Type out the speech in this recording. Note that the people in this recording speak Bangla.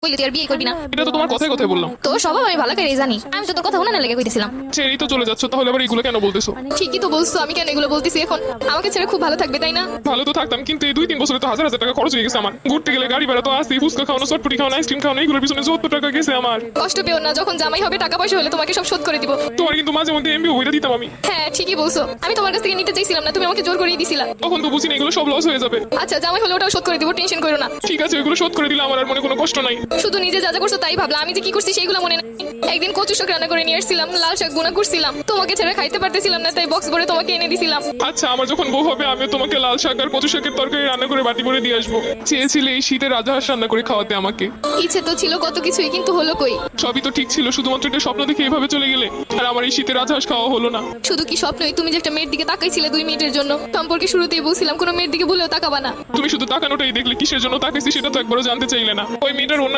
কইলে তুই আর বিয়ে করবি না? এটা তো তোমার কথাই কথাই বললাম। তোর স্বভাব আমি ভালো করে জানি। আমি তো তোর কথা শোনা না লেগে কইতেছিলাম। ছেড়েই তো চলে যাচ্ছ, তাহলে আবার এগুলো কেন বলতেছো? ঠিকই তো বলছো, আমি কেন এগুলো বলতেছি এখন? আমাকে ছেড়ে খুব ভালো থাকবে তাই না? ভালো তো থাকতাম, কিন্তু এই 2-3 বছরে তো হাজার হাজার টাকা খরচ হয়ে গেছে আমার। ঘুরতে গেলে গাড়ি ভাড়া তো আসি, ফুচকা খাওয়ানো, চটপটি খাওয়ানো, আইসক্রিম খাওয়ানো, এইগুলোর পিছনে 70 টাকা গেছে আমার। কষ্ট পেও না, যখন জামাই হবে টাকা পয়সা হলে তোমাকে সব শোধ করে দিব। তোমার কিন্তু মাঝে মধ্যে এমবি বইটা দিতাম আমি। হ্যাঁ ঠিকই বলছো, আমি তোমার কাছ থেকে নিতে চাইছিলাম না, তুমি আমাকে জোর করেই দিছিলা। তখন তো বুঝিনি এগুলো সব লস হয়ে যাবে। আচ্ছা জামাই হলে ওটাও শোধ করে দিব, টেনশন করো না। ঠিক আছে, এগুলো শোধ করে দিলে আমার আর মনে কোনো কষ্ট নাই। শুধু নিজে যা যা করছো তাই ভাবলা, আমি যে কি করছি সেইগুলো মনে নাই। একদিন কচু শাক রান্না করে নিয়ে আসছিলাম, লাল শাক গুনা করছিলাম, তোমাকে ছেড়ে খাইতে পারতেছিলাম না, তাই বক্স ভরে তোমাকে এনে দিছিলাম। আচ্ছা, আমার যখন বউ হবে আমিও তোমাকে লাল শাক আর কচু শাকের তরকারি রান্না করে বাটি ভরে দিয়ে আসবো। চেয়েছিলে এই শীতে রাজহাঁস রান্না করে খাওয়াতে আমাকে। ইচ্ছে তো ছিল কত কিছুই, কিন্তু হলো কই? সবই তো ঠিক ছিল, শুধুমাত্র একটা স্বপ্ন দেখে এভাবে চলে গেলে। আর আমার এই শীতে রাজহাঁস খাওয়া হলো না। শুধু কি স্বপ্নই? তুমি যে একটা মেয়ের দিকে তাকাইছিলে 2 মিনিটের জন্য, সম্পর্কে শুরুতেই বলছিলাম কোনো মেয়ের দিকে ভুলেও তাকাবা না। তুমি শুধু তাকানোটাই দেখলে, কিসের জন্য তাকাইছি সেটা তো একবারও জানতে চাইলে না। ওই মেয়েটার অন্য